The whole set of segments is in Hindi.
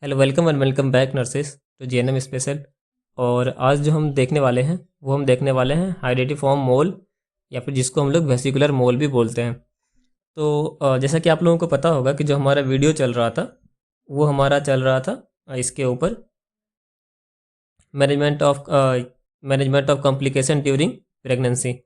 Hello welcome and welcome back nurses to GNM special. और आज जो हम देखने वाले हैं वो हम देखने वाले हैं हाइडेटिफॉर्म मोल या फिर जिसको हम लोग वेसिकुलर मोल भी बोलते हैं। तो जैसा कि आप लोगों को पता होगा कि जो हमारा वीडियो चल रहा था वो हमारा चल रहा था इसके ऊपर management of complication during pregnancy,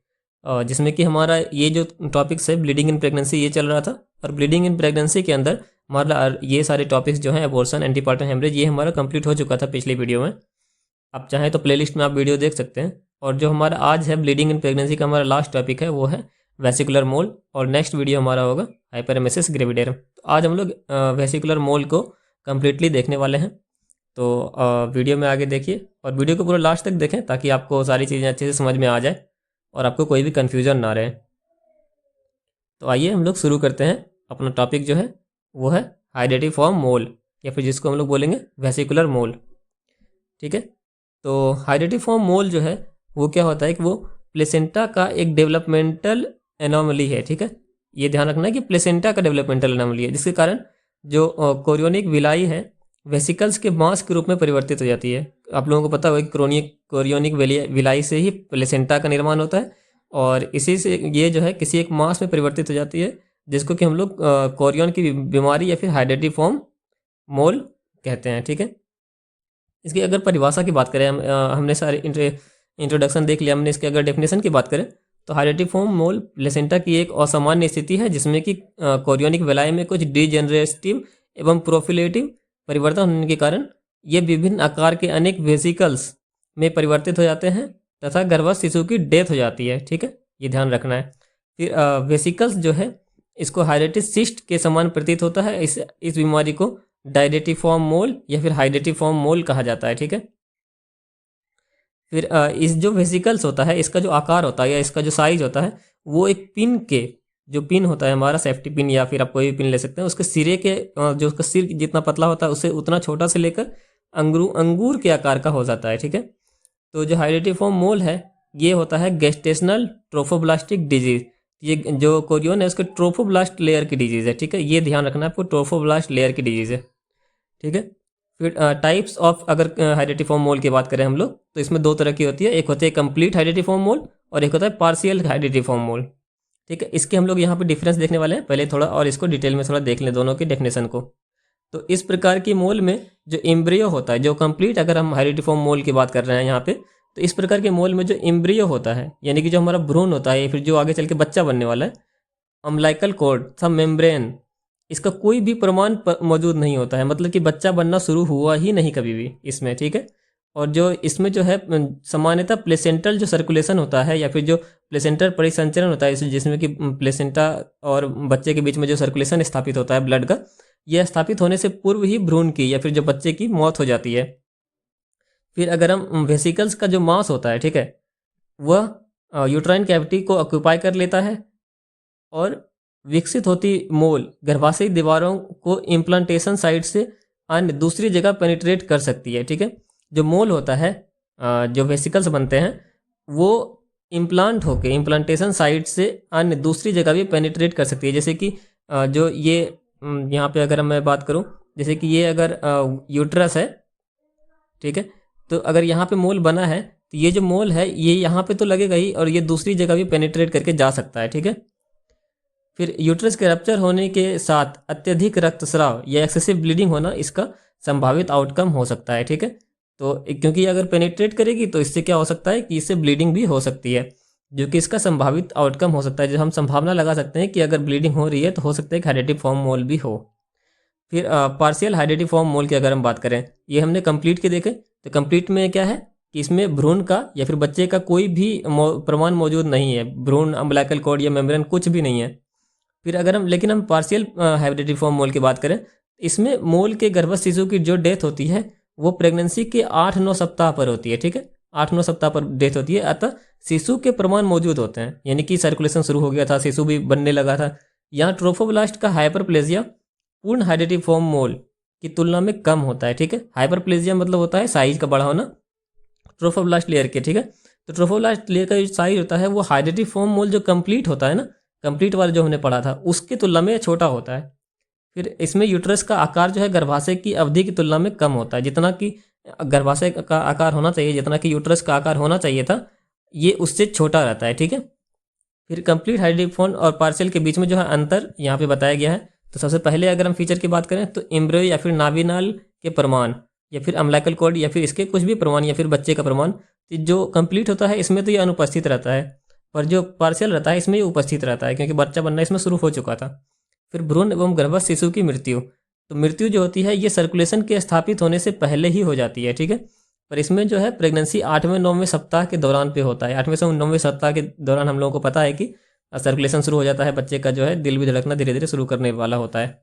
जिसमें कि हमारा ये जो टॉपिक्स है ब्लीडिंग इन प्रेगनेंसी ये चल रहा था। और ब्लीडिंग इन प्रेगनेंसी के अंदर हमारा ये सारे टॉपिक्स जो हैं एबॉर्शन, एंटीपार्टम हेमरेज, ये हमारा कंप्लीट हो चुका था पिछली वीडियो में। आप चाहें तो प्लेलिस्ट में आप वीडियो देख सकते हैं। और जो हमारा आज है ब्लीडिंग इन प्रेगनेंसी का हमारा लास्ट टॉपिक है वो है वेसिकुलर मोल, और नेक्स्ट वीडियो हमारा होगा हाइपरेमेसिस ग्रेविडेरम। तो आज हम लोग वेसिकुलर मोल को कम्प्लीटली देखने वाले हैं। तो वीडियो में आगे देखिए और वीडियो को पूरा लास्ट तक देखें ताकि आपको सारी चीज़ें अच्छे से समझ में आ जाए और आपको कोई भी कन्फ्यूजन ना रहे। तो आइए हम लोग शुरू करते हैं। अपना टॉपिक जो है वो है हाइडेटिफॉर्म मोल या फिर जिसको हम लोग बोलेंगे वेसिकुलर मोल। ठीक है, तो हाइडेटिफॉर्म मोल जो है वो क्या होता है कि वो प्लेसेंटा का एक डेवलपमेंटल एनोमली है। ठीक है, ये ध्यान रखना है कि प्लेसेंटा का डेवलपमेंटल एनोमली है, जिसके कारण जो कोरियोनिक विलाई है वेसिकल्स के मांस के रूप में परिवर्तित हो जाती है। आप लोगों को पता होगा कि कोरियोनिक विलाई से ही प्लेसेंटा का निर्माण होता है और इसी से ये जो है किसी एक मांस में परिवर्तित हो जाती है, जिसको कि हम लोग कोरियन की बीमारी या फिर हाइडेटिफॉर्म मोल कहते हैं। ठीक है, इसकी अगर परिभाषा की बात करें हमने सारे इंट्रोडक्शन देख लिया। हमने इसके अगर डेफिनेशन की बात करें तो हाइडेटिफॉर्म मोल प्लेसेंटा की एक असामान्य स्थिति है जिसमें कि कोरियोनिक विलाई में कुछ डिजेनरेटिव एवं प्रोफिलेटिव परिवर्तन होने के कारण ये विभिन्न आकार के अनेक वेसिकल्स में परिवर्तित हो जाते हैं तथा गर्भस्थ शिशु की डेथ हो जाती है। ठीक है, ये ध्यान रखना है। फिर वेसिकल्स जो है इसको हाइडेटिस सिस्ट के समान प्रतीत होता है। इस बीमारी को डायडेटिफॉर्म मोल या फिर हाइडेटिफॉर्म मोल कहा जाता है। ठीक है, फिर इस जो वेसिकल्स होता है इसका जो आकार होता है या इसका जो साइज होता है वो एक पिन के, जो पिन होता है हमारा सेफ्टी पिन या फिर आप कोई भी पिन ले सकते हैं, उसके सिरे के जो उसका सिर जितना पतला होता है उससे उतना छोटा से लेकर अंगूर के आकार का हो जाता है। ठीक है, तो जो हाइडेटिफॉर्म मोल है ये होता है गेस्टेशनल ट्रोफोब्लास्टिक डिजीज। ये जो कोरियन है उसके ट्रोफोब्लास्ट लेयर की डिजीज़ है। ठीक है, ये ध्यान रखना है आपको, ट्रोफोब्लास्ट लेयर की डिजीज़ है। ठीक है, फिर टाइप्स ऑफ अगर हाइडेटिफॉर्म मोल की बात करें हम लोग तो इसमें दो तरह की होती है। एक होती है कंप्लीट हाइडेटिफॉर्म मोल और एक होता है पार्शियल हाइडेटिफॉर्म मोल। ठीक है, इसके हम लोग यहाँ पे डिफरेंस देखने वाले हैं पहले थोड़ा, और इसको डिटेल में थोड़ा देख लें दोनों की डेफिनेशन को। तो इस प्रकार की मोल में जो एम्ब्रियो होता है, जो कंप्लीट अगर हम हाइडेटिफॉर्म मोल की बात कर रहे हैं यहाँ पे, तो इस प्रकार के मोल में जो एम्ब्रियो होता है यानी कि जो हमारा भ्रूण होता है, फिर जो आगे चल के बच्चा बनने वाला है, अम्लाइकल कॉर्ड था मेम्ब्रेन, इसका कोई भी प्रमाण मौजूद नहीं होता है, मतलब कि बच्चा बनना शुरू हुआ ही नहीं कभी भी इसमें। ठीक है, और जो इसमें जो है सामान्यतः प्लेसेंटल जो सर्कुलेशन होता है या फिर जो प्लेसेंटल परिसंचरण होता है जिसमें कि प्लेसेंटा और बच्चे के बीच में जो सर्कुलेशन स्थापित होता है ब्लड का, यह स्थापित होने से पूर्व ही भ्रूण की या फिर जो बच्चे की मौत हो जाती है। फिर अगर हम वेसिकल्स का जो मांस होता है, ठीक है, वह यूट्राइन कैविटी को ऑक्यूपाई कर लेता है और विकसित होती मोल गर्भाशयी दीवारों को इम्प्लांटेशन साइट से अन्य दूसरी जगह पेनिट्रेट कर सकती है। ठीक है, जो मोल होता है जो वेसिकल्स बनते हैं वो इम्प्लांट होके इम्प्लांटेशन साइट से अन्य दूसरी जगह भी पेनिट्रेट कर सकती है। जैसे कि जो ये यहाँ पे अगर मैं बात करूँ, जैसे कि ये अगर यूट्रस है, ठीक है, तो अगर यहाँ पे मोल बना है तो ये जो मोल है ये यहाँ पे तो लगेगा ही और ये दूसरी जगह भी पेनिट्रेट करके जा सकता है। ठीक है, फिर यूट्रस के रप्चर होने के साथ अत्यधिक रक्तस्राव या एक्सेसिव ब्लीडिंग होना इसका संभावित आउटकम हो सकता है। ठीक है, तो क्योंकि अगर पेनिट्रेट करेगी तो इससे क्या हो सकता है कि इससे ब्लीडिंग भी हो सकती है, जो कि इसका संभावित आउटकम हो सकता है। जो हम संभावना लगा सकते हैं कि अगर ब्लीडिंग हो रही है तो हो सकता है कि हाइडेटिफॉर्म मोल भी हो। फिर पार्शियल हाइडेटिफॉर्म मोल की अगर हम बात करें, ये हमने कंप्लीट के देखे, तो कंप्लीट में क्या है कि इसमें भ्रूण का या फिर बच्चे का कोई भी प्रमाण मौजूद नहीं है, भ्रूण, अम्बिलिकल कॉर्ड या मेम्ब्रेन कुछ भी नहीं है। फिर अगर हम लेकिन हम पार्शियल हाइडेटिफॉर्म मोल की बात करें, इसमें मोल के गर्भस्थ शिशु की जो डेथ होती है वो प्रेगनेंसी के 8-9 सप्ताह पर होती है। ठीक है, 8-9 सप्ताह पर डेथ होती है, अतः शिशु के प्रमाण मौजूद होते हैं, यानी कि सर्कुलेशन शुरू हो गया था, शिशु भी बनने लगा था। यहाँ ट्रोफोब्लास्ट का हाइपरप्लेजिया पूर्ण हाइडेटिफॉर्म मोल की तुलना में कम होता है। ठीक है, हाइपरप्लेजिया मतलब होता है साइज का बड़ा होना ट्रोफोब्लास्ट लेयर के। ठीक है, तो ट्रोफोब्लास्ट लेयर का जो साइज होता है वो हाइडेटिफॉर्म मोल जो कंप्लीट होता है ना, कंप्लीट वाला जो हमने पढ़ा था उसकी तुलना में छोटा होता है। फिर इसमें यूट्रस का आकार जो है गर्भाशय की अवधि की तुलना में कम होता है। जितना कि गर्भाशय का आकार होना चाहिए, जितना कि यूट्रस का आकार होना चाहिए था, ये उससे छोटा रहता है। ठीक है। फिर कंप्लीट हाइड्रोफोन और पार्शियल के बीच में जो है अंतर यहाँ पे बताया गया है। तो सबसे पहले अगर हम फीचर की बात करें तो एम्ब्रियो या फिर नाभिनाल के प्रमाण या फिर अम्लाइकल कॉर्ड या फिर इसके कुछ भी प्रमाण या फिर बच्चे का प्रमाण, तो जो कंप्लीट होता है इसमें तो ये अनुपस्थित रहता है, पर जो पार्शियल रहता है इसमें ये उपस्थित रहता है, क्योंकि बच्चा बनना इसमें शुरू हो चुका था। फिर भ्रूण एवं गर्भस्थ शिशु की मृत्यु, तो मृत्यु जो होती है ये सर्कुलेशन के स्थापित होने से पहले ही हो जाती है। ठीक है। पर इसमें जो है प्रेगनेंसी 8वें-9वें सप्ताह के दौरान पे होता है। 8वें से 9वें सप्ताह के दौरान हम लोगों को पता है कि सर्कुलेशन शुरू हो जाता है, बच्चे का जो है दिल भी धड़कना धीरे धीरे शुरू करने वाला होता है।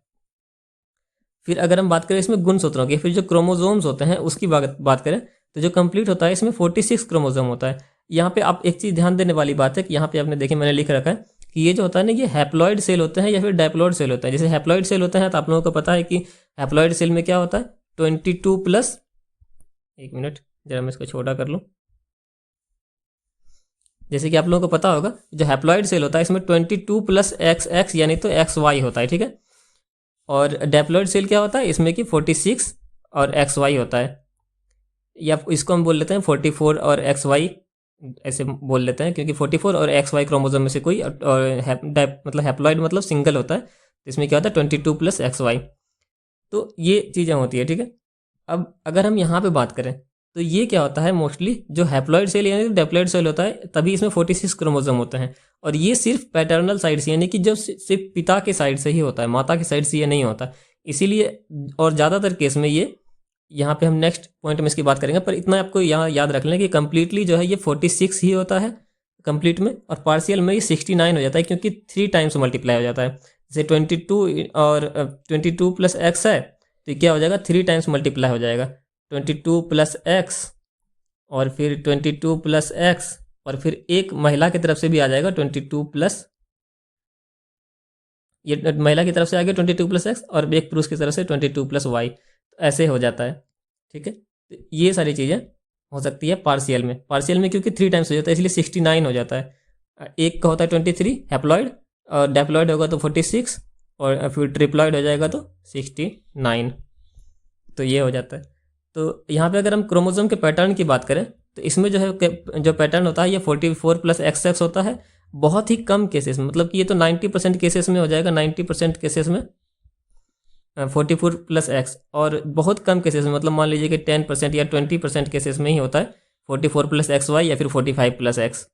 फिर अगर हम बात करें इसमें गुणसूत्रों की, फिर जो क्रोमोजोम्स होते हैं उसकी बात करें तो जो कंप्लीट होता है इसमें 46 क्रोमोजोम होता है। यहाँ पे आप एक चीज़ ध्यान देने वाली बात है कि यहाँ पे आपने देखिए मैंने लिख रखा है कि ये जो होता है ना, ये हैप्लॉइड सेल होते हैं या फिर डायप्लॉइड सेल होते हैं। जैसे हैप्लॉइड सेल होते हैं तो आप लोगों को पता है कि हैप्लॉइड सेल में क्या होता है, 22 प्लस, एक मिनट जरा मैं इसको छोटा कर लूँ। जैसे कि आप लोगों को पता होगा जो हैप्लॉइड सेल होता है इसमें 22 प्लस XX यानी तो XY होता है। ठीक है। और डैप्लॉइड सेल क्या होता है इसमें कि 46 और XY होता है, या इसको हम बोल लेते हैं 44 और XY, ऐसे बोल लेते हैं क्योंकि 44 और XY क्रोमोसोम में से कोई, और मतलब हैप्लॉइड मतलब सिंगल होता है, तो इसमें क्या होता है 22 प्लस XY। तो ये चीज़ें होती है। ठीक है। अब अगर हम यहाँ पे बात करें तो ये क्या होता है, मोस्टली जो हैप्लॉइड सेल यानी डेप्लॉइड सेल होता है तभी इसमें 46 क्रोमोसोम होते हैं, और ये सिर्फ पैटर्नल साइड से यानी कि जो सिर्फ पिता के साइड से ही होता है, माता की साइड से ये नहीं होता। इसीलिए और ज़्यादातर केस में ये, यहाँ पे हम नेक्स्ट पॉइंट में इसकी बात करेंगे, पर इतना आपको यहाँ याद रख लें कि कंप्लीटली जो है ये 46 ही होता है कंप्लीट में, और पार्शियल में ये 69 हो जाता है क्योंकि 3 टाइम्स मल्टीप्लाई हो जाता है। जैसे 22 और 22 प्लस एक्स है तो क्या हो जाएगा, 3 टाइम्स मल्टीप्लाई हो जाएगा, 22 प्लस एक्स और फिर 22 प्लस एक्स, और फिर एक महिला की तरफ से भी आ जाएगा 22 प्लस, ये महिला की तरफ से आ गया 22 प्लस एक्स, और एक पुरुष की तरफ से 22 प्लस वाई, ऐसे हो जाता है। ठीक है। तो ये सारी चीज़ें हो सकती है पार्शियल में। पार्शियल में क्योंकि 3 टाइम्स हो जाता है इसलिए 69 हो जाता है। एक का होता है 23 हैप्लॉइड, और डैप्लॉइड होगा तो 46, और फिर ट्रिप्लॉइड हो जाएगा तो 69, तो ये हो जाता है। तो यहाँ पे अगर हम क्रोमोसोम के पैटर्न की बात करें तो इसमें जो है जो पैटर्न होता है ये 44 प्लस XX होता है। बहुत ही कम केसेस में, मतलब कि ये तो 90% केसेस में हो जाएगा, 90% केसेस में 44 प्लस एक्स, और बहुत कम केसेस में, मतलब मान लीजिए कि 10% या 20% केसेस में ही होता है 44 प्लस XY या फिर 45 प्लस एक्स।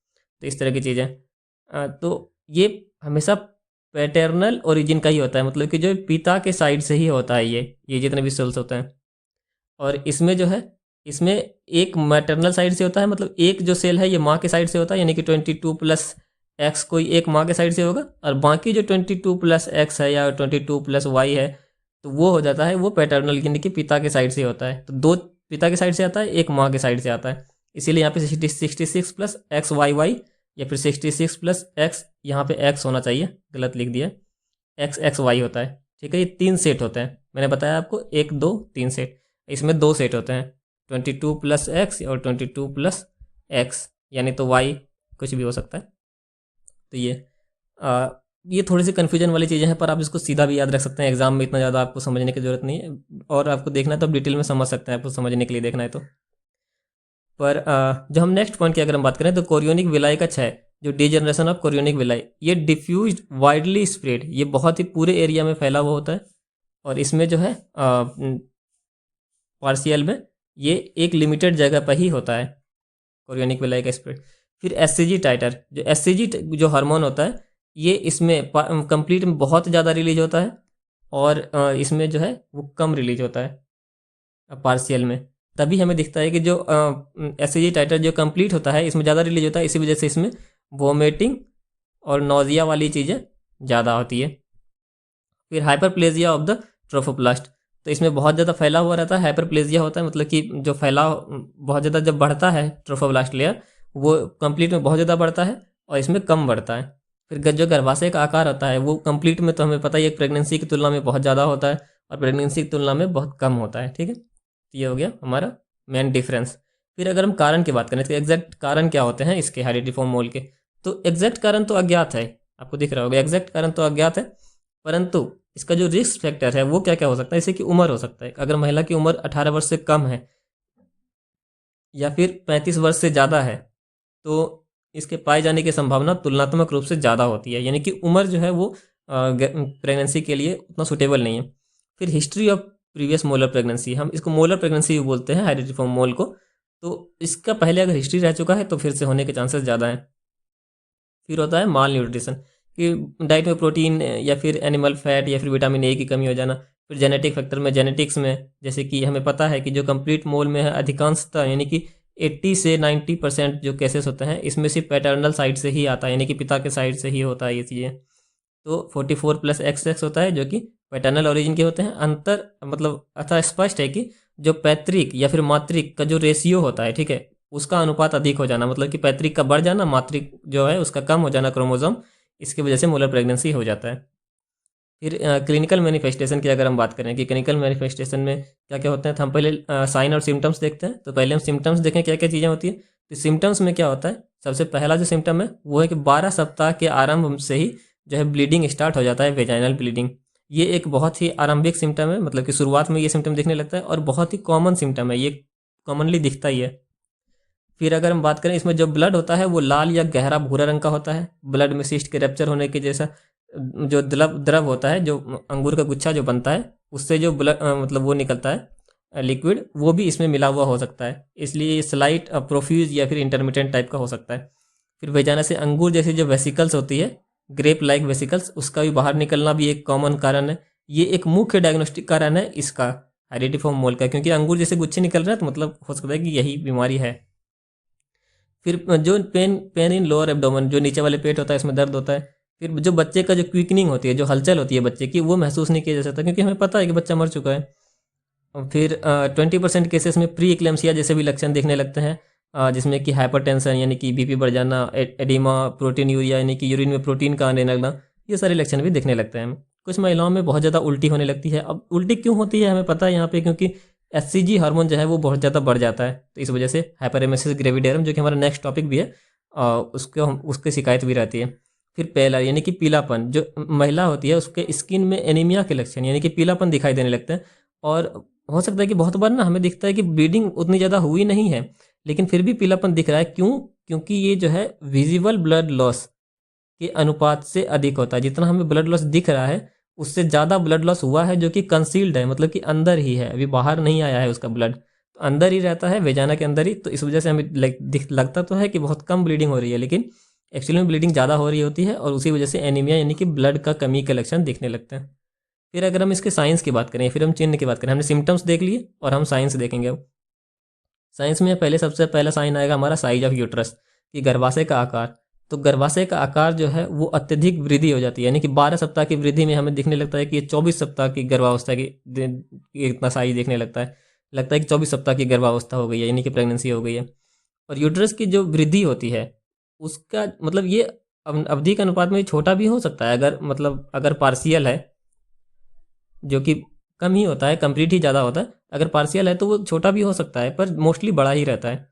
तो इस तरह की चीज़ें, तो ये हमेशा पैटर्नल ओरिजिन का ही होता है, मतलब कि जो पिता के साइड से ही होता है ये जितने भी सेल्स होते हैं। और इसमें जो है, इसमें एक मैटरनल साइड से होता है, मतलब एक जो सेल है ये माँ के साइड से होता है, यानी कि 22 प्लस एक्स कोई एक माँ के साइड से होगा, और बाकी जो 22 प्लस एक्स है या 22 प्लस वाई है तो वो हो जाता है वो पैटर्नल, यानी कि पिता के साइड से होता है। तो 2 पिता के साइड से आता है, एक माँ के साइड से आता है, इसीलिए यहाँ पे 66 प्लस XYY या फिर 66 प्लस एक्स, यहाँ पे एक्स होना चाहिए, गलत लिख दिया, XXY होता है। ठीक है। ये 3 सेट होते हैं, मैंने बताया आपको 1 2 3 सेट, इसमें 2 सेट होते हैं 22 प्लस एक्स और 22 प्लस एक्स, यानी तो वाई कुछ भी हो सकता है। तो ये थोड़ी सी कन्फ्यूजन वाली चीज़ें हैं, पर आप इसको सीधा भी याद रख सकते हैं, एग्जाम में इतना ज़्यादा आपको समझने की ज़रूरत नहीं है, और आपको देखना है तो आप डिटेल में समझ सकते हैं, आपको समझने के लिए देखना है तो। पर जो हम नेक्स्ट पॉइंट की अगर हम बात करें तो कोरियोनिक विलाई का क्षय, जो डीजनरेशन ऑफ कोरियोनिक विलाई, ये डिफ्यूज वाइडली स्प्रेड, ये बहुत ही पूरे एरिया में फैला हुआ होता है, और इसमें जो है पार्शियल में ये एक लिमिटेड जगह पर ही होता है कोरियोनिक विलाई का स्प्रेड। फिर HCG टाइटर, जो HCG जो हार्मोन होता है ये इसमें कंप्लीट में बहुत ज़्यादा रिलीज होता है, और इसमें जो है वो कम रिलीज होता है पार्शियल में। तभी हमें दिखता है कि जो HCG टाइटर जो कंप्लीट होता है इसमें ज़्यादा रिलीज होता है, इसी वजह से इसमें वोमिटिंग और नोजिया वाली चीज़ें ज़्यादा होती है। फिर हाइपरप्लेजिया ऑफ द ट्रोफोप्लास्ट, तो इसमें बहुत ज़्यादा फैला हुआ रहता है, हाइपरप्लेजिया होता है, मतलब कि जो फैलाव बहुत ज़्यादा जब बढ़ता है ट्रोफोब्लास्ट लेयर वो कंप्लीट में बहुत ज़्यादा बढ़ता है और इसमें कम बढ़ता है। फिर जो गर्भाशय का आकार होता है वो कंप्लीट में तो हमें पता ही है प्रेगनेंसी की तुलना में बहुत ज़्यादा होता है, और प्रेगनेंसी की तुलना में बहुत कम होता है। ठीक है। तो ये हो गया हमारा मेन डिफरेंस। फिर अगर हम कारण की बात करें तो एग्जैक्ट कारण क्या होते हैं इसके हेरिडिफॉर्म मोल के, तो एग्जैक्ट कारण तो अज्ञात है, आपको दिख रहा होगा एग्जैक्ट कारण तो अज्ञात है, परंतु इसका जो रिस्क फैक्टर है वो क्या क्या हो सकता है, जैसे कि उम्र हो सकता है, अगर महिला की उम्र 18 वर्ष से कम है या फिर 35 वर्ष से ज़्यादा है तो इसके पाए जाने की संभावना तुलनात्मक रूप से ज़्यादा होती है, यानी कि उम्र जो है वो प्रेगनेंसी के लिए उतना सुटेबल नहीं है। फिर history of previous molar pregnancy, हम इसको मोलर प्रेगनेंसी भी बोलते हैं, हेरिडिटी मोल को। तो इसका पहले अगर हिस्ट्री रह चुका है तो फिर से होने के चांसेस ज़्यादा हैं। फिर होता है माल न्यूट्रिशन, कि डाइट में प्रोटीन या फिर एनिमल फैट या फिर विटामिन ए की कमी हो जाना। फिर जेनेटिक फैक्टर में, जेनेटिक्स में, जैसे कि हमें पता है कि जो कंप्लीट मोल में है अधिकांशतः यानी कि 80 से 90% जो केसेस होते हैं इसमें सिर्फ पैटर्नल साइड से ही आता है, यानी कि पिता के साइड से ही होता है ये चीज़ें। तो 44 प्लस XX होता है जो कि पैटर्नल ओरिजिन के होते हैं। अंतर मतलब अतः स्पष्ट है कि जो पैतृक या फिर मातृक का जो रेशियो होता है, ठीक है, उसका अनुपात अधिक हो जाना, मतलब कि पैतृक का बढ़ जाना, मातृक जो है उसका कम हो जाना क्रोमोसोम, इसकी वजह से मोलर प्रेगनेंसी हो जाता है। फिर क्लिनिकल मैनिफेस्टेशन की अगर हम बात करें कि क्लिनिकल मैनिफेस्टेशन में क्या क्या होते हैं, तो हम पहले साइन और सिम्टम्स देखते हैं। तो पहले हम सिम्टम्स देखें क्या क्या चीज़ें होती है। तो सिम्टम्स में क्या होता है, सबसे पहला जो सिम्टम है वो है कि 12 सप्ताह के आरंभ से ही जो है ब्लीडिंग स्टार्ट हो जाता है, वेजाइनल ब्लीडिंग। ये एक बहुत ही आरंभिक सिम्टम है, मतलब कि शुरुआत में ये सिम्टम दिखने लगता है और बहुत ही कॉमन सिम्टम है, ये कॉमनली दिखता ही है। फिर अगर हम बात करें इसमें जो ब्लड होता है वो लाल या गहरा भूरा रंग का होता है, ब्लड में सिस्ट के रप्चर होने के जैसा जो द्रव होता है, जो अंगूर का गुच्छा जो बनता है उससे जो ब्लड मतलब वो निकलता है लिक्विड, वो भी इसमें मिला हुआ हो सकता है, इसलिए स्लाइट प्रोफ्यूज या फिर इंटरमिटेंट टाइप का हो सकता है। फिर वेजाना से अंगूर जैसी जो वेसिकल्स होती है, ग्रेप लाइक वेसिकल्स, उसका भी बाहर निकलना भी एक कॉमन कारण है। ये एक मुख्य डायग्नोस्टिक कारण है इसका, हेरिडिफॉर्म मोल का, क्योंकि अंगूर जैसे गुच्छे निकल रहे हैं तो मतलब हो सकता है कि यही बीमारी है। फिर जो पेन इन लोअर एब्डोमेन, जो नीचे वाले पेट होता है इसमें दर्द होता है। फिर जो बच्चे का जो क्विकनिंग होती है, जो हलचल होती है बच्चे की, वो महसूस नहीं किया जा सकता क्योंकि हमें पता है कि बच्चा मर चुका है। और फिर 20% केसेस में प्री एक्लेम्सिया जैसे भी लक्षण देखने लगते हैं, जिसमें कि हाइपरटेंशन यानी कि बीपी बढ़ जाना, एडिमा, प्रोटीन यूरिया यानी कि यूरिन में प्रोटीन का आने लगना, ये सारे लक्षण भी दिखने लगते हैं। कुछ महिलाओं में बहुत ज़्यादा उल्टी होने लगती है। अब उल्टी क्यों होती है हमें पता है यहाँ पे, क्योंकि HCG हार्मोन जो है वो बहुत ज़्यादा बढ़ जाता है, तो इस वजह से हाइपरेमेसिस ग्रेविडेरम, जो कि हमारा नेक्स्ट टॉपिक भी है, उसकी शिकायत भी रहती है। फिर पेलर यानी कि पीलापन, जो महिला होती है उसके स्किन में एनीमिया के लक्षण यानी कि पीलापन दिखाई देने लगते हैं। और हो सकता है कि बहुत बार ना हमें दिखता है कि ब्लीडिंग उतनी ज़्यादा हुई नहीं है लेकिन फिर भी पीलापन दिख रहा है। क्यों? क्योंकि ये जो है विजिबल ब्लड लॉस के अनुपात से अधिक होता है। जितना हमें ब्लड लॉस दिख रहा है उससे ज़्यादा ब्लड लॉस हुआ है, जो कि कंसील्ड है, मतलब कि अंदर ही है, अभी बाहर नहीं आया है उसका ब्लड, तो अंदर ही रहता है वेजाना के अंदर ही। तो इस वजह से हमें लगता तो है कि बहुत कम ब्लीडिंग हो रही है, लेकिन एक्चुअली में ब्लीडिंग ज़्यादा हो रही होती है और उसी वजह से एनीमिया यानी कि ब्लड का कमी के लक्षण दिखने लगते हैं। फिर अगर हम इसके साइंस की बात करें, फिर हम चिन्ह की बात करें, हमने सिम्टम्स देख लिए और हम साइंस देखेंगे अब। साइंस में पहले सबसे पहला साइन आएगा हमारा साइज ऑफ यूट्रस, कि गर्भाशय का आकार। तो गर्भाशय का आकार जो है वो अत्यधिक वृद्धि हो जाती है, यानी कि 12 सप्ताह की वृद्धि में हमें दिखने लगता है कि ये 24 सप्ताह की गर्भावस्था की इतना साइज देखने लगता है कि 24 सप्ताह की गर्भावस्था हो गई है, यानी कि प्रेगनेंसी हो गई है। और यूट्रस की जो वृद्धि होती है उसका मतलब ये अवधि के अनुपात में छोटा भी हो सकता है, अगर मतलब अगर पार्शियल है जो कि कम ही होता है, कंप्लीट ही ज़्यादा होता है। अगर पार्शियल है तो वो छोटा भी हो सकता है पर मोस्टली बड़ा ही रहता है।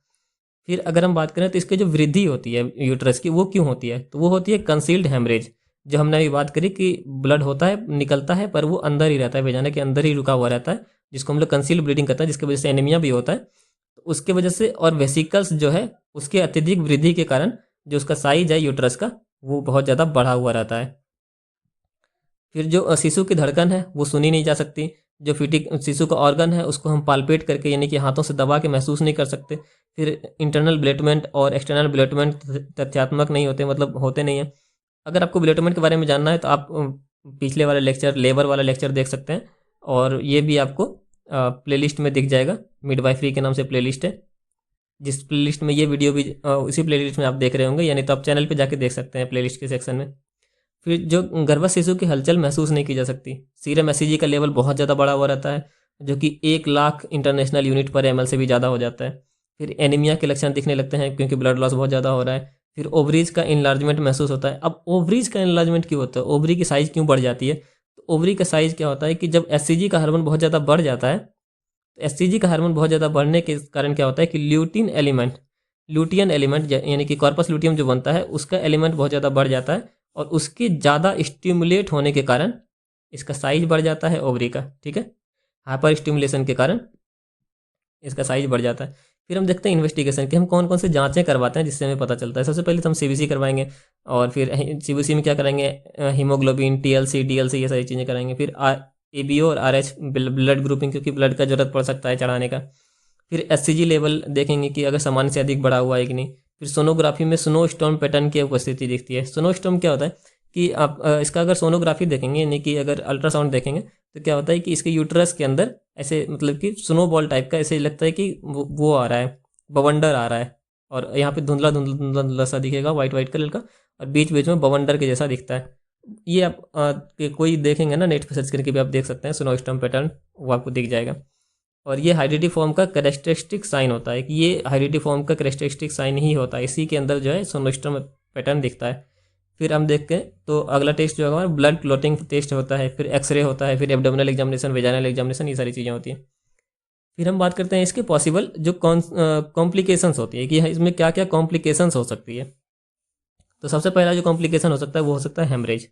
फिर अगर हम बात करें तो इसकी जो वृद्धि होती है यूट्रस की, वो क्यों होती है, तो वो होती है कंसील्ड हेमरेज। जो हमने अभी बात करी कि ब्लड होता है, निकलता है, पर वो अंदर ही रहता है, वेजाना के अंदर ही रुका हुआ रहता है, जिसको हम लोग कंसील्ड ब्लीडिंग कहते हैं, जिसकी वजह से एनीमिया भी होता है। तो उसके वजह से और वेसिकल्स जो है उसके अत्यधिक वृद्धि के कारण जो उसका साइज है यूट्रस का वो बहुत ज़्यादा बढ़ा हुआ रहता है। फिर जो शिशु की धड़कन है वो सुनी नहीं जा सकती। जो फीटिक शिशु का ऑर्गन है उसको हम पाल्पेट करके यानी कि हाथों से दबा के महसूस नहीं कर सकते। फिर इंटरनल ब्लेटमेंट और एक्सटर्नल ब्लेटमेंट तथ्यात्मक नहीं होते, मतलब होते नहीं हैं। अगर आपको ब्लेटमेंट के बारे में जानना है तो आप पिछले वाला लेक्चर, लेबर वाला लेक्चर देख सकते हैं, और ये भी आपको प्लेलिस्ट में दिख जाएगा, मिडवाइफरी के नाम से प्लेलिस्ट है, जिस प्लेलिस्ट में ये वीडियो भी उसी प्लेलिस्ट में आप देख रहे होंगे, यानी तो आप चैनल पे जाके देख सकते हैं प्लेलिस्ट के सेक्शन में। फिर जो गर्भस्थ शिशु की हलचल महसूस नहीं की जा सकती। सीरम HCG का लेवल बहुत ज़्यादा बढ़ा हुआ रहता है, जो कि 1 लाख इंटरनेशनल यूनिट पर ml से भी ज़्यादा हो जाता है। फिर एनीमिया के लक्षण दिखने लगते हैं क्योंकि ब्लड लॉस बहुत ज़्यादा हो रहा है। फिर ओवरीज का इनलार्जमेंट महसूस होता है। अब ओवरीज का इनलार्जमेंट क्यों होता है, ओवरी की साइज़ क्यों बढ़ जाती है? तो ओवरी का साइज़ क्या होता है कि जब HCG का हार्मोन बहुत ज़्यादा बढ़ जाता है, तो HCG का हार्मोन बहुत ज़्यादा बढ़ने के कारण क्या होता है कि ल्यूटियन एलिमेंट यानी कि कॉर्पस ल्यूटियम जो बनता है उसका एलिमेंट बहुत ज़्यादा बढ़ जाता है, और उसके ज़्यादा स्टिमुलेट होने के कारण इसका साइज बढ़ जाता है ओवरी का, ठीक है, हाइपर स्टिमुलेशन के कारण इसका साइज बढ़ जाता है। फिर हम देखते हैं इन्वेस्टिगेशन कि हम कौन कौन से जांचें करवाते हैं जिससे हमें पता चलता है। सबसे पहले तो हम सीबीसी करवाएंगे, और फिर सीबीसी में क्या करेंगे, हीमोग्लोबिन, टीएलसी, डीएलसी, ये सारी चीज़ें कराएंगे। फिर एबीओ और आरएच ब्लड ग्रुपिंग, क्योंकि ब्लड का जरूरत पड़ सकता है चढ़ाने का। फिर एससीजी लेवल देखेंगे कि अगर सामान्य से अधिक बढ़ा हुआ है कि नहीं। फिर सोनोग्राफी में स्नोस्टॉर्म पैटर्न की उपस्थिति दिखती है। स्नोस्टॉर्म क्या होता है कि आप इसका अगर सोनोग्राफी देखेंगे, यानी कि अगर अल्ट्रासाउंड देखेंगे, तो क्या होता है कि इसके यूट्रस के अंदर ऐसे मतलब कि स्नो बॉल टाइप का ऐसे लगता है कि वो आ रहा है, बवंडर आ रहा है, और यहाँ पे धुंधला धुंधला धुंधला धुंधला सा दिखेगा वाइट वाइट कलर का, और बीच बीच में बवंडर के जैसा दिखता है। ये आप कोई देखेंगे ना नेट पर सर्च करके भी आप देख सकते हैं, स्नोस्टॉर्म पैटर्न वो आपको दिख जाएगा। और ये हाइड्रेटिव फॉर्म का कैरेक्टरिस्टिक साइन होता है कि ये हाइड्रेटिव फॉर्म का कैरेक्टरिस्टिक साइन ही होता है, इसी के अंदर जो है स्नोस्टॉर्म पैटर्न दिखता है। फिर हम देखते हैं तो अगला टेस्ट जो है हमारा ब्लड क्लॉटिंग टेस्ट होता है, फिर एक्सरे होता है, फिर एब्डोमिनल एग्जामिनेशन, वेजाइनल एग्जामिनेशन, ये सारी चीज़ें होती हैं। फिर हम बात करते हैं इसके पॉसिबल जो कॉम्प्लिकेशंस होती है कि इसमें क्या क्या कॉम्प्लिकेशंस हो सकती है। तो सबसे पहला जो कॉम्प्लिकेशन हो सकता है वो हो सकता है हेमरेज।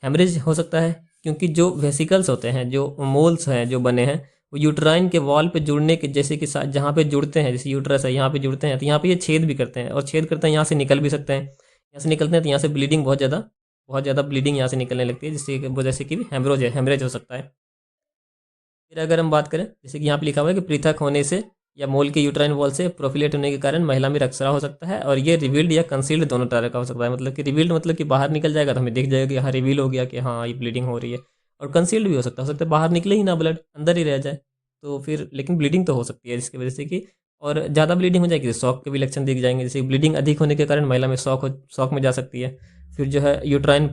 हेमरेज हो सकता है क्योंकि जो वेसिकल्स होते हैं, जो मोल्स हैं जो बने हैं, वो यूट्राइन के वॉल पे जुड़ने के जैसे कि जहाँ पे जुड़ते हैं, जैसे यूट्रस है यहाँ पे जुड़ते हैं, तो यहाँ पे ये छेद भी करते हैं, और छेद करते हैं यहाँ से निकल भी सकते हैं, यहाँ से निकलते हैं तो यहाँ से ब्लीडिंग बहुत ज़्यादा ब्लीडिंग यहाँ से निकलने लगती है, जिससे वजह से कि हेमरेज हो सकता है। फिर अगर हम बात करें, जैसे कि यहाँ पे लिखा हुआ है कि पृथक होने से या मोल के यूट्राइन वॉल से प्रोफिलेट होने के कारण महिला में रक्तस्राव हो सकता है, और ये रिवील्ड या कंसील्ड दोनों तरह का हो सकता है। मतलब कि रिवील्ड मतलब कि बाहर निकल जाएगा तो हमें दिख जाएगा कि हाँ रिवील हो गया कि हाँ ये ब्लीडिंग हो रही है, और कंसील्ड भी हो सकता है बाहर निकले ही ना, ब्लड अंदर ही रह जाए, तो फिर लेकिन ब्लीडिंग तो हो सकती है जिसकी वजह से कि, और ज़्यादा ब्लीडिंग हो जाएगी तो शॉक के भी लक्षण दिख जाएंगे, जैसे ब्लीडिंग अधिक होने के कारण महिला में शॉक में जा सकती है। फिर जो है यूट्राइन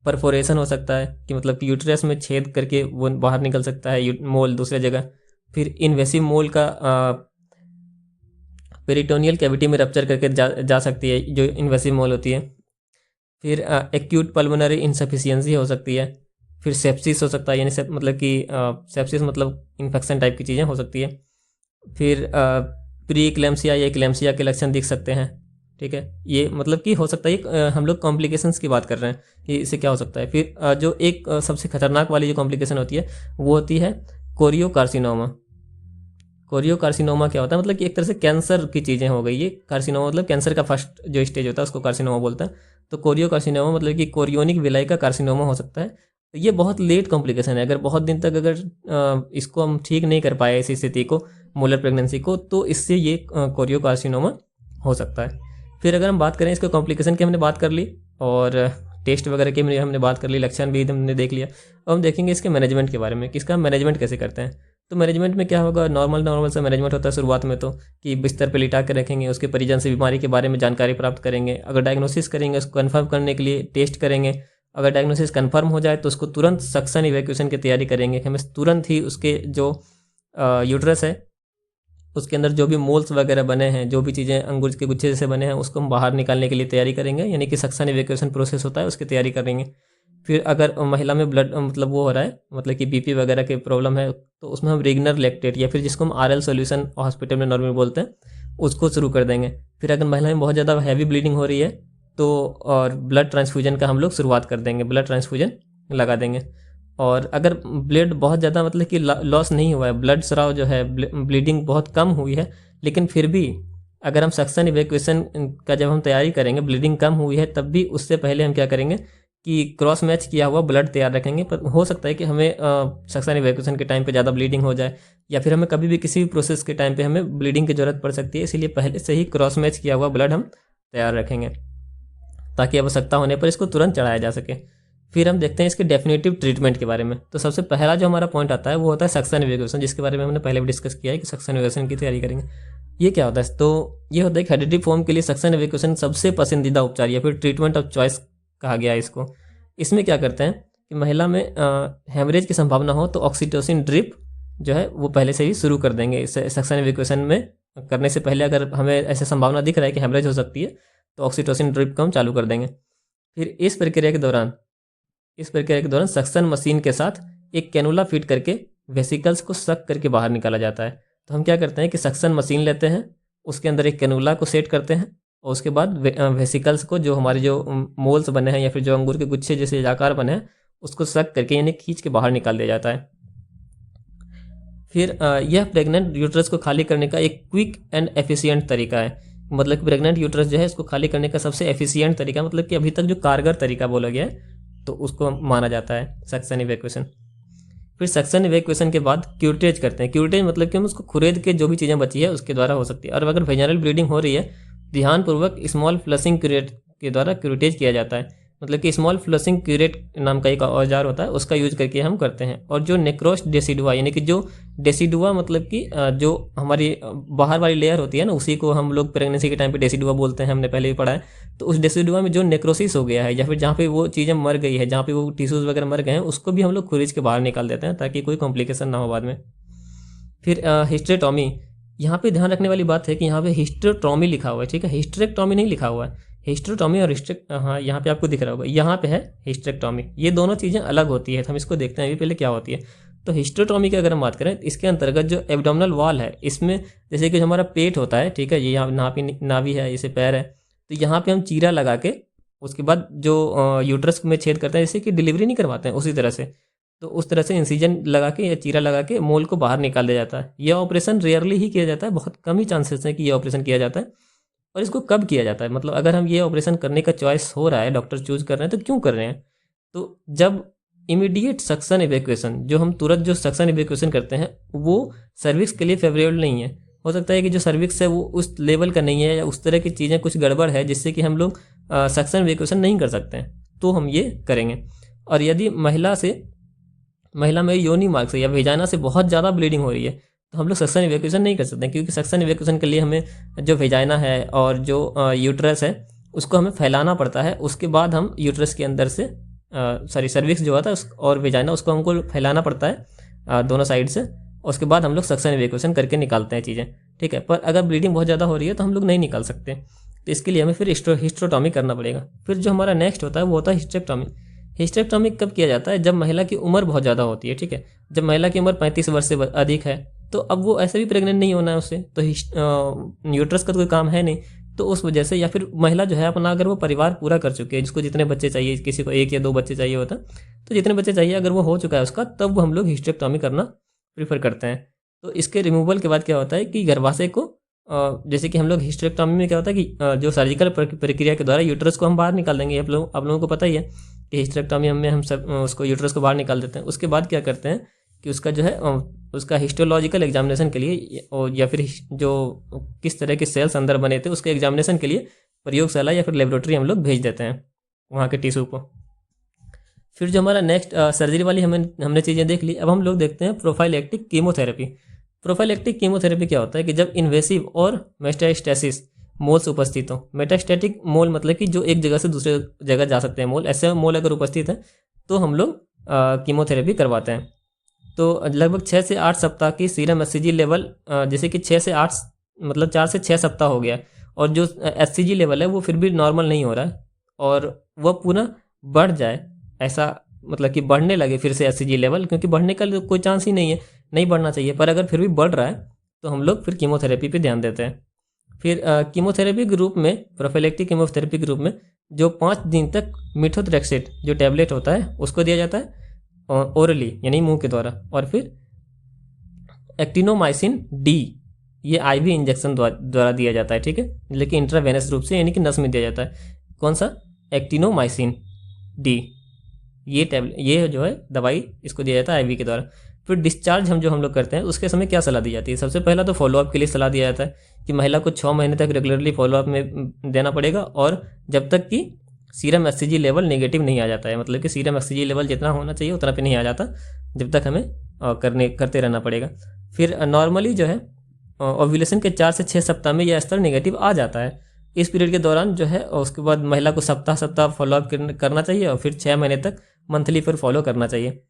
परफोरेशन हो सकता है कि मतलब कि यूट्रस में छेद करके वो बाहर निकल सकता है मोल दूसरे जगह। फिर इन्वेसिव मोल का पेरिटोनियल कैविटी में रप्चर करके जा सकती है, जो इन्वेसिव मोल होती है। फिर एक्यूट पल्मोनरी इनसफिशियंसी हो सकती है। फिर सेप्सिस हो सकता है, यानी मतलब कि सेप्सिस मतलब इन्फेक्शन टाइप की चीज़ें हो सकती है। फिर प्री इक्लेम्सिया या इक्लेम्सिया के लक्षण दिख सकते हैं, ठीक है, ये मतलब कि हो सकता है हम लोग कॉम्प्लिकेशंस की बात कर रहे हैं कि इससे क्या हो सकता है। फिर जो एक सबसे खतरनाक वाली जो कॉम्प्लिकेशन होती है वो होती है कोरियोकार्सिनोमा। कोरियोकार्सिनोमा क्या होता है, मतलब कि एक तरह से कैंसर की चीज़ें हो गई। ये कार्सिनोमा मतलब कैंसर का फर्स्ट जो स्टेज होता है उसको कार्सिनोमा बोलते हैं। तो कोरियोकार्सिनोमा मतलब कि कोरियोनिक विलाई का कार्सिनोमा हो सकता है। तो ये बहुत लेट कॉम्प्लिकेशन है, अगर बहुत दिन तक अगर इसको हम ठीक नहीं कर पाए इस स्थिति को, मोलर प्रेगनेंसी को, तो इससे ये कोरियोकार्सिनोमा हो सकता है। फिर अगर हम बात करें इसके कॉम्प्लिकेशन की, हमने बात कर ली, और टेस्ट वगैरह की हमने बात कर ली, लक्षण भी हमने देख लिया। अब हम देखेंगे इसके मैनेजमेंट के बारे में कि इसका मैनेजमेंट कैसे करते हैं। तो मैनेजमेंट में क्या होगा, नॉर्मल सा मैनेजमेंट होता है शुरुआत में, तो कि बिस्तर पे लिटा के रखेंगे, उसके परिजन से बीमारी के बारे में जानकारी प्राप्त करेंगे, अगर डायग्नोसिस करेंगे उसको कन्फर्म करने के लिए टेस्ट करेंगे, अगर डायग्नोसिस कन्फर्म हो जाए तो उसको तुरंत सक्शन इवैक्यूएशन की तैयारी करेंगे। हमें तुरंत ही उसके जो यूट्रस है उसके अंदर जो भी मोल्स वगैरह बने हैं, जो भी चीज़ें अंगूर के गुच्छे जैसे बने हैं, उसको हम बाहर निकालने के लिए तैयारी करेंगे, यानी कि सक्शन इवैक्यूएशन प्रोसेस होता है उसकी तैयारी करेंगे। फिर अगर महिला में ब्लड मतलब वो हो रहा है, मतलब कि बीपी वगैरह की प्रॉब्लम है, तो उसमें हम रेगनर लैक्टेट या फिर जिसको हम आरएल सॉल्यूशन हॉस्पिटल में नॉर्मल बोलते हैं, उसको शुरू कर देंगे। फिर अगर महिला में बहुत ज़्यादा हैवी ब्लीडिंग हो रही है तो और ब्लड ट्रांसफ्यूजन का हम लोग शुरुआत कर देंगे, ब्लड ट्रांसफ्यूजन लगा देंगे। और अगर ब्लड बहुत ज़्यादा मतलब कि लॉस नहीं हुआ है, ब्लड स्राव जो है, ब्लीडिंग बहुत कम हुई है, लेकिन फिर भी अगर हम सक्शन इवैक्यूएशन का जब हम तैयारी करेंगे, ब्लीडिंग कम हुई है, तब भी उससे पहले हम क्या करेंगे कि क्रॉस मैच किया हुआ ब्लड तैयार रखेंगे। पर हो सकता है कि हमें सक्शन इवैक्यूएशन के टाइम पे ज़्यादा ब्लीडिंग हो जाए, या फिर हमें कभी भी किसी भी प्रोसेस के टाइम पे हमें ब्लीडिंग की ज़रूरत पड़ सकती है, इसीलिए पहले से ही क्रॉस मैच किया हुआ ब्लड हम तैयार रखेंगे ताकि आवश्यकता होने पर इसको तुरंत चढ़ाया जा सके। फिर हम देखते हैं इसके डेफिनेटिव ट्रीटमेंट के बारे में। तो सबसे पहला जो हमारा पॉइंट आता है वो होता है सक्शन इवैक्यूएशन, जिसके बारे में हमने पहले भी डिस्कस किया है कि सक्शन इवैक्यूएशन की तैयारी करेंगे। ये क्या होता है, तो ये होता है कि हेरिडिटरी फॉर्म के लिए सक्शन इवैक्यूएशन सबसे पसंदीदा उपचार या फिर ट्रीटमेंट ऑफ चॉइस कहा गया है इसको। इसमें क्या करते हैं कि महिला में हेमरेज की संभावना हो तो ऑक्सीटोसिन ड्रिप जो है वो पहले से ही शुरू कर देंगे। सक्शन इवैक्यूएशन में करने से पहले अगर हमें ऐसे संभावना दिख रहा है कि हेमरेज हो सकती है तो ऑक्सीटोसिन ड्रिप को हम चालू कर देंगे। फिर इस प्रक्रिया के दौरान सक्शन मशीन के साथ एक कैनुला फिट करके वेसिकल्स को सक करके बाहर निकाला जाता है। तो हम क्या करते हैं कि सक्शन मशीन लेते हैं, उसके अंदर एक कैनुला को सेट करते हैं, और उसके बाद वेसिकल्स को, जो हमारे जो मोल्स बने हैं या फिर जो अंगूर के गुच्छे जैसे आकार बने हैं, उसको सक करके यानी खींच के बाहर निकाल दिया जाता है। फिर यह प्रेग्नेंट यूट्रस को खाली करने का एक क्विक एंड एफिशिएंट तरीका है। मतलब कि प्रेग्नेंट यूट्रस जो है इसको खाली करने का सबसे एफिशिएंट तरीका, मतलब कि अभी तक जो कारगर तरीका बोला गया है, तो उसको माना जाता है सक्शन इवैक्यूएशन। फिर सक्शन इवैक्यूएशन के बाद क्यूरेज करते हैं। क्यूरेज मतलब कि हम उसको खुरेद के जो भी चीज़ें बची है उसके द्वारा हो सकती है। और अगर वेजाइनल ब्लीडिंग हो रही है, ध्यानपूर्वक स्मॉल फ्लशिंग क्यूरेट के द्वारा क्यूरेज किया जाता है। मतलब कि स्मॉल फ्लशिंग क्यूरेट नाम का एक औजार होता है, उसका यूज करके हम करते हैं। और जो नेक्रोस डेसिडुआ यानी कि जो डेसिडुआ मतलब कि जो हमारी बाहर वाली लेयर होती है ना, उसी को हम लोग प्रेगनेंसी के टाइम पे डेसिडुआ बोलते हैं, हमने पहले भी पढ़ा है। तो उस डेसिडुआ में जो नेक्रोसिस हो गया है या फिर जहाँ पे वो चीज़ें मर गई है, जहाँ पे वो टिश्यूज़ वगैरह मर गए हैं, उसको भी हम लोग खुरीज के बाहर निकाल देते हैं ताकि कोई कॉम्प्लिकेशन ना हो बाद में। फिर हिस्टेरेटॉमी, यहाँ पे ध्यान रखने वाली बात है कि यहाँ पे हिस्टेरेटॉमी लिखा हुआ है, ठीक है, हिस्टेरेक्टॉमी नहीं लिखा हुआ है। हिस्टेरेटॉमी और हाँ यहाँ पे आपको दिख रहा होगा, यहाँ पे है हिस्टेरेक्टॉमी। ये दोनों चीज़ें अलग होती है, तो हम इसको देखते हैं अभी पहले क्या होती है। तो हिस्टेरेटॉमी की अगर हम बात करें, इसके अंतर्गत जो एब्डोमिनल वॉल है, इसमें जैसे कि जो हमारा पेट होता है, ठीक है, ये यहाँ नाभि है, इसे पैर है, तो यहाँ पे हम चीरा लगा के उसके बाद जो यूट्रस में छेद करते हैं, जैसे कि डिलीवरी नहीं करवाते हैं उसी तरह से, तो उस तरह से इंसिजन लगा के या चीरा लगा के मोल को बाहर निकाल दिया जाता है। यह ऑपरेशन रेयरली ही किया जाता है, बहुत कम ही चांसेस हैं कि यह ऑपरेशन किया जाता है। और इसको कब किया जाता है, मतलब अगर हम ये ऑपरेशन करने का चॉइस हो रहा है, डॉक्टर चूज कर रहे हैं, तो क्यों कर रहे हैं? तो जब इमीडिएट सक्शन इवैक्यूएशन, जो हम तुरंत जो सक्शन इवैक्यूएशन करते हैं, वो सर्विक्स के लिए फेवरेबल नहीं है। हो सकता है कि जो सर्विक्स है वो उस लेवल का नहीं है, या उस तरह की चीज़ें कुछ गड़बड़ है जिससे कि हम लोग सक्शन इवैक्यूएशन नहीं कर सकते हैं, तो हम ये करेंगे। और यदि महिला में योनि मार्ग से या वेजाना से बहुत ज़्यादा ब्लीडिंग हो रही है, तो हम लोग सक्शन इवैक्यूएशन नहीं कर सकते, क्योंकि सक्शन इवैक्यूएशन के लिए हमें जो वेजाना है और जो यूट्रस है उसको हमें फैलाना पड़ता है। उसके बाद हम यूट्रस के अंदर से सर्विक्स जो होता है और वेजाना, उसको हमको फैलाना पड़ता है दोनों साइड से। उसके बाद हम लोग सक्शन इवैक्यूएशन करके निकालते हैं चीज़ें, ठीक है। पर अगर ब्लीडिंग बहुत ज़्यादा हो रही है तो हम लोग नहीं निकाल सकते, तो इसके लिए हमें फिर हिस्टेरेक्टॉमी करना पड़ेगा। फिर जो हमारा नेक्स्ट होता है वो होता है हिस्टेरेक्टॉमी। हिस्टेरेक्टॉमी कब किया जाता है? जब महिला की उम्र बहुत ज़्यादा होती है, ठीक है। जब महिला की उम्र 35 वर्ष से अधिक है, तो अब वो ऐसे भी प्रेग्नेंट नहीं होना है उससे, तो यूट्रस का तो कोई काम है नहीं, तो उस वजह से, या फिर महिला जो है अपना, अगर वो परिवार पूरा कर चुके हैं, जिसको जितने बच्चे चाहिए, किसी को 1 या 2 बच्चे चाहिए होता, तो जितने बच्चे चाहिए अगर वो हो चुका है उसका, तब हम लोग हिस्टेरेक्टॉमी करना प्रीफर करते हैं। तो इसके रिमूवल के बाद क्या होता है कि गर्भाशय को जैसे कि हम लोग हिस्टेरेक्टॉमी में क्या होता है कि जो सर्जिकल प्रक्रिया के द्वारा यूट्रस को हम बाहर निकाल देंगे। आप लोगों को पता ही है कि हिस्टेरेक्टॉमी में हम सब उसको यूट्रस को बाहर निकाल देते हैं। उसके बाद क्या करते हैं कि उसका जो है उसका हिस्टोलॉजिकल एग्जामिनेशन के लिए, या फिर जो किस तरह के सेल्स अंदर बने थे उसके एग्जामिनेशन के लिए प्रयोगशाला या फिर लेबोरेटरी हम लोग भेज देते हैं वहाँ के टिश्यू को। फिर जो हमारा नेक्स्ट सर्जरी वाली हमने चीज़ें देख ली। अब हम लोग देखते हैं प्रोफाइलैक्टिक कीमोथेरेपी। प्रोफाइलैक्टिक कीमोथेरेपी क्या होता है कि जब इन्वेसिव और मेटास्टेसिस मोल्स उपस्थित हो। मेटास्टेटिक मोल मतलब कि जो एक जगह से दूसरे जगह जा सकते हैं मोल, ऐसे मोल अगर उपस्थित है तो हम लोग कीमोथेरेपी करवाते हैं। तो लगभग 6 से 8 सप्ताह की सीरम एचसीजी लेवल, जैसे कि 6 से 8 मतलब 4 से 6 सप्ताह हो गया, और जो एचसीजी लेवल है वो फिर भी नॉर्मल नहीं हो रहा है और वह पुनः बढ़ जाए, ऐसा मतलब कि बढ़ने लगे फिर से एचसीजी लेवल, क्योंकि बढ़ने का कोई चांस ही नहीं है, नहीं बढ़ना चाहिए, पर अगर फिर भी बढ़ रहा है तो हम लोग फिर कीमोथेरेपी पे ध्यान देते हैं। फिर कीमोथेरेपी के रूप में, प्रोफिलैक्टिक कीमोथेरेपी के रूप में जो 5 दिन तक मिथोट्रेक्सेट जो टैबलेट होता है उसको दिया जाता है ओरली यानी मुंह के द्वारा, और फिर एक्टिनोमाइसिन डी ये आईवी इंजेक्शन द्वारा दिया जाता है, ठीक है, लेकिन इंट्रावेनस रूप से यानी कि नस में दिया जाता है। कौन सा? एक्टिनोमाइसिन डी, ये जो है दवाई इसको दिया जाता है आईवी के द्वारा। फिर डिस्चार्ज हम लोग करते हैं उसके समय क्या सलाह दी जाती है? सबसे पहला तो फॉलोअप के लिए सलाह दिया जाता है कि महिला को 6 महीने तक रेगुलरली फॉलोअप में देना पड़ेगा, और जब तक कि सीरम एचसीजी लेवल नेगेटिव नहीं आ जाता है, मतलब कि सीरम एचसीजी लेवल जितना होना चाहिए उतना पे नहीं आ जाता, जब तक हमें करते रहना पड़ेगा। फिर नॉर्मली जो है ओव्यूलेशन के 4 से 6 सप्ताह में यह स्तर नेगेटिव आ जाता है। इस पीरियड के दौरान जो है उसके बाद महिला को सप्ताह फॉलोअप करना चाहिए, और फिर 6 महीने तक मंथली फिर फॉलो करना चाहिए।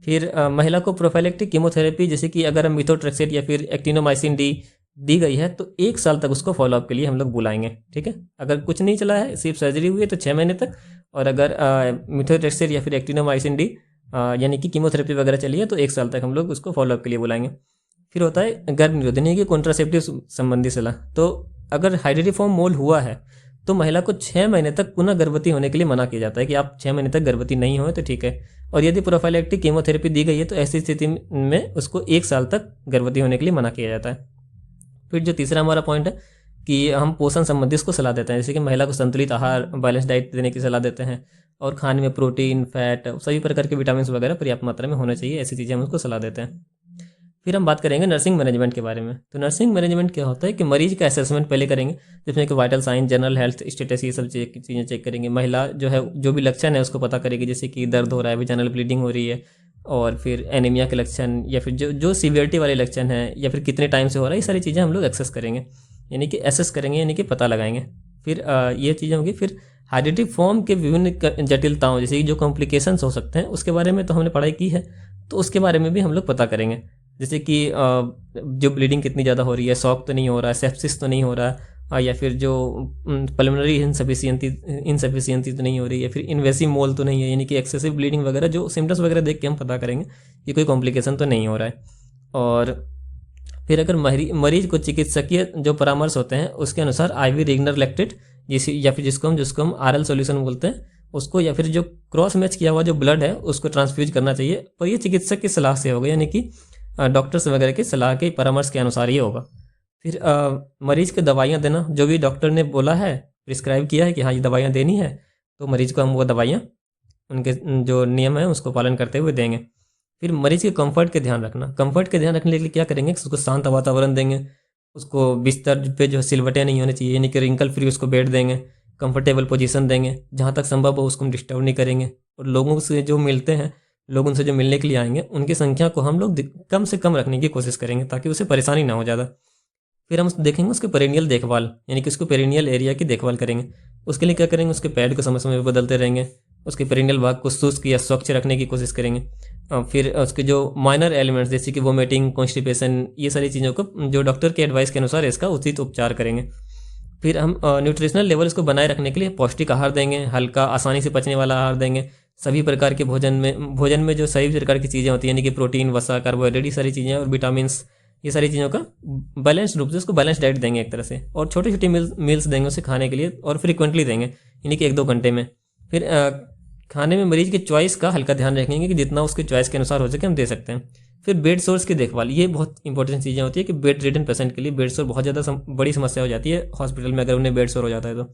फिर महिला को प्रोफाइलैक्टिक कीमोथेरेपी जैसे कि अगर हम मिथोट्रेक्सेट या फिर एक्टिनोमाइसिन दी गई है तो 1 साल तक उसको फॉलोअप के लिए हम लोग बुलाएंगे, ठीक है। अगर कुछ नहीं चला है, सिर्फ सर्जरी हुई है, तो 6 महीने तक, और अगर मिथोट्रेक्सेट या फिर एक्टिनोमाइसिन डी यानी कि कीमोथेरेपी वगैरह चली है तो 1 साल तक हम लोग उसको फॉलोअप के लिए बुलाएंगे। फिर होता है गर्भ निरोधन की कॉन्ट्रासेप्टिव संबंधी सलाह। तो अगर हाइड्रेटिफॉर्म मोल हुआ है तो महिला को 6 महीने तक पुनः गर्भवती होने के लिए मना किया जाता है कि आप 6 महीने तक गर्भवती नहीं हो तो ठीक है। और यदि प्रोफाइलैक्टिक कीमोथेरेपी दी गई है तो ऐसी स्थिति में उसको 1 साल तक गर्भवती होने के लिए मना किया जाता है। फिर जो तीसरा हमारा पॉइंट है कि हम पोषण संबंधी इसको सलाह देते हैं, जैसे कि महिला को संतुलित आहार, बैलेंस डाइट देने की सलाह देते हैं और खाने में प्रोटीन, फैट, सभी प्रकार के विटामिन वगैरह पर्याप्त मात्रा में होने चाहिए, ऐसी चीज़ें हम उसको सलाह देते हैं। फिर हम बात करेंगे नर्सिंग मैनेजमेंट के बारे में। तो नर्सिंग मैनेजमेंट क्या होता है कि मरीज का असेसमेंट पहले करेंगे, जिसमें कि vital sign, general health status, ये सब चीज़ें चेक करेंगे। महिला जो है जो भी लक्षण है उसको पता करेगी, जैसे कि दर्द हो रहा है, वेजाइनल ब्लीडिंग हो रही है, और फिर एनीमिया के लक्षण, या फिर जो सीवियरिटी वाले लक्षण हैं, या फिर कितने टाइम से हो रहा है, ये सारी चीज़ें हम लोग एक्सेस करेंगे, यानी कि एसेस करेंगे, यानी कि पता लगाएंगे। फिर ये चीज़ें होंगी। फिर हेरिडिटरी फॉर्म के विभिन्न जटिलताओं, जैसे कि जो कॉम्प्लिकेशंस हो सकते हैं उसके बारे में तो हमने पढ़ाई की है, तो उसके बारे में भी हम लोग पता करेंगे, जैसे कि जो ब्लीडिंग कितनी ज़्यादा हो रही है, शॉक तो नहीं हो रहा है, सेप्सिस तो नहीं हो रहा है, या फिर जो पल्मोनरी इनसफिशियंसी तो नहीं हो रही है, फिर इन्वेसिव मोल तो नहीं है, यानी कि एक्सेसिव ब्लीडिंग वगैरह, जो सिम्टम्स वगैरह देख के हम पता करेंगे कि कोई कॉम्प्लिकेशन तो नहीं हो रहा है। और फिर अगर मरीज को चिकित्सकीय जो परामर्श होते हैं उसके अनुसार IV रिग्नर लैक्टेट, या फिर जिसको हम RL सॉल्यूशन बोलते हैं उसको, या फिर जो क्रॉस मैच किया हुआ जो ब्लड है उसको ट्रांसफ्यूज करना चाहिए। पर ये चिकित्सक की सलाह से होगा, यानी कि डॉक्टर्स वगैरह की सलाह के परामर्श के अनुसार ही होगा। फिर मरीज को दवाइयाँ देना, जो भी डॉक्टर ने बोला है, प्रिस्क्राइब किया है कि हाँ ये दवाइयाँ देनी है, तो मरीज को हम वो दवाइयाँ उनके जो नियम है उसको पालन करते हुए देंगे। फिर मरीज के कंफर्ट के ध्यान रखना। कंफर्ट के ध्यान रखने के लिए क्या करेंगे, उसको शांत वातावरण देंगे, उसको बिस्तर पे जो सिलवटें नहीं होनी चाहिए, यानी कि रिंकल फ्री उसको बेड देंगे, कंफर्टेबल पोजीशन देंगे, जहाँ तक संभव हो उसको हम डिस्टर्ब नहीं करेंगे। और लोगों से जो मिलते हैं, लोग उनसे जो मिलने के लिए आएंगे, उनकी संख्या को हम लोग कम से कम रखने की कोशिश करेंगे ताकि उसे परेशानी ना हो ज़्यादा। फिर हम देखेंगे उसके पेरिनियल देखभाल, यानी कि उसको पेरिनियल एरिया की देखभाल करेंगे। उसके लिए क्या करेंगे, उसके पैड को समय समय पर बदलते रहेंगे, उसके पेरिनियल भाग को शुष्क या स्वच्छ रखने की कोशिश करेंगे। फिर उसके जो माइनर एलिमेंट्स जैसे कि वोमिटिंग, कॉन्स्टिपेशन, ये सारी चीज़ों को जो डॉक्टर के एडवाइस के अनुसार इसका उचित उपचार करेंगे। फिर हम न्यूट्रिशनल लेवल इसको बनाए रखने के लिए पौष्टिक आहार देंगे, हल्का आसानी से पचने वाला आहार देंगे। सभी प्रकार के भोजन में जो सभी प्रकार की चीज़ें होती हैं, यानी कि प्रोटीन, वसा, कार्बोहाइड्रेट, ये सारी चीज़ें और विटामिन्स, ये सारी चीज़ों का बैलेंस रूप से उसको बैलेंस डाइट देंगे एक तरह से। और छोटी छोटी मील्स देंगे उसे खाने के लिए, और फ्रीक्वेंटली देंगे, यानी कि 1-2 घंटे में। फिर खाने में मरीज की चॉइस का हल्का ध्यान रखेंगे कि जितना उसकी चॉइस के अनुसार हो सके हम दे सकते हैं। फिर बेड सोर्स की देखभाल, ये बहुत इंपॉर्टेंट चीज़ें होती है कि बेड रिडन पेशेंट के लिए बेड सोर बहुत ज़्यादा बड़ी समस्या हो जाती है हॉस्पिटल में, अगर उन्हें बेड सोर हो जाता है तो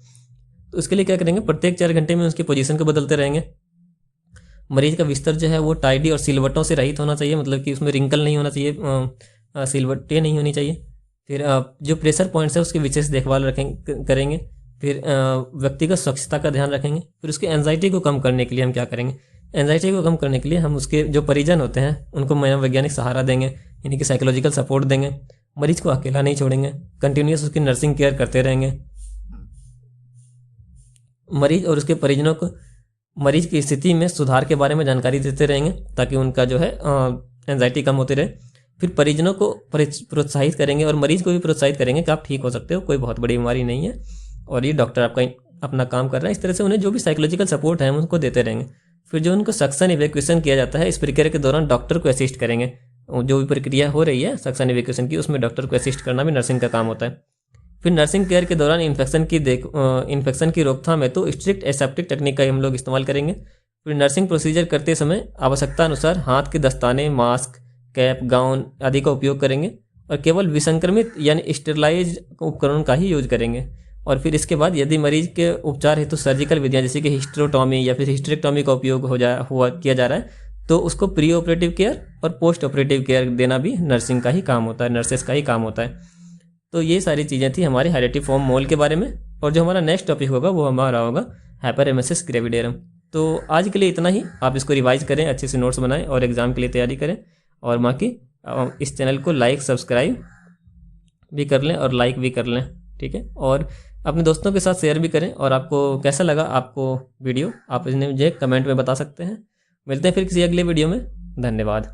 उसके लिए क्या करेंगे, प्रत्येक 4 घंटे में उसकी पोजीशन को बदलते रहेंगे। मरीज का बिस्तर जो है वो टाइडी और सिलवटों से रहित होना चाहिए, मतलब कि उसमें रिंकल नहीं होना चाहिए, सिलवटें नहीं होनी चाहिए। फिर जो प्रेशर पॉइंट्स है उसकी विशेष देखभाल करेंगे। फिर व्यक्तिगत स्वच्छता का ध्यान रखेंगे। फिर उसकी एंजाइटी को कम करने के लिए हम क्या करेंगे, एंजाइटी को कम करने के लिए हम उसके जो परिजन होते हैं उनको मनोवैज्ञानिक सहारा देंगे, यानी कि साइकोलॉजिकल सपोर्ट देंगे। मरीज को अकेला नहीं छोड़ेंगे, कंटिन्यूस उसकी नर्सिंग केयर करते रहेंगे। मरीज और उसके परिजनों को मरीज की स्थिति में सुधार के बारे में जानकारी देते रहेंगे ताकि उनका जो है एंजाइटी कम होती रहे। फिर परिजनों को प्रोत्साहित करेंगे और मरीज को भी प्रोत्साहित करेंगे कि आप ठीक हो सकते हो, कोई बहुत बड़ी बीमारी नहीं है और ये डॉक्टर आपका अपना काम कर रहा है। इस तरह से उन्हें जो भी साइकोलॉजिकल सपोर्ट है हम उनको देते रहेंगे। फिर जो उनको सक्शन इवैक्यूएशन किया जाता है, इस प्रक्रिया के दौरान डॉक्टर को असिस्ट करेंगे। जो भी प्रक्रिया हो रही है सक्शन इवैक्यूएशन की, उसमें डॉक्टर को असिस्ट करना भी नर्सिंग का काम होता है। फिर नर्सिंग केयर के दौरान इन्फेक्शन की रोकथाम है तो स्ट्रिक्ट एसेप्टिक टेक्निक का हम लोग इस्तेमाल करेंगे। फिर नर्सिंग प्रोसीजर करते समय आवश्यकता अनुसार हाथ के दस्ताने, मास्क, कैप, गाउन आदि का उपयोग करेंगे और केवल विसंक्रमित यानी स्टेरलाइज उपकरणों का ही यूज करेंगे। और फिर इसके बाद यदि मरीज के उपचार हेतु सर्जिकल विधियाँ जैसे कि हिस्टेरोटॉमी या फिर हिस्टेरेक्टॉमी का उपयोग किया जा रहा है तो उसको प्री ऑपरेटिव केयर और पोस्ट ऑपरेटिव केयर देना भी नर्सिंग का ही काम होता है, नर्सेस का ही काम होता है। तो ये सारी चीज़ें थी हमारे हेरिडिटिफॉर्म मोल के बारे में। और जो हमारा नेक्स्ट टॉपिक होगा वो हमारा होगा हाइपरेमेसिस ग्रेविडेरम। तो आज के लिए इतना ही। आप इसको रिवाइज करें, अच्छे से नोट्स बनाएं और एग्ज़ाम के लिए तैयारी करें। और बाकी इस चैनल को लाइक, सब्सक्राइब भी कर लें और लाइक भी कर लें, ठीक है। और अपने दोस्तों के साथ शेयर भी करें। और आपको कैसा लगा आपको वीडियो, आप इन्हें मुझे कमेंट में बता सकते हैं। मिलते हैं फिर किसी अगले वीडियो में। धन्यवाद।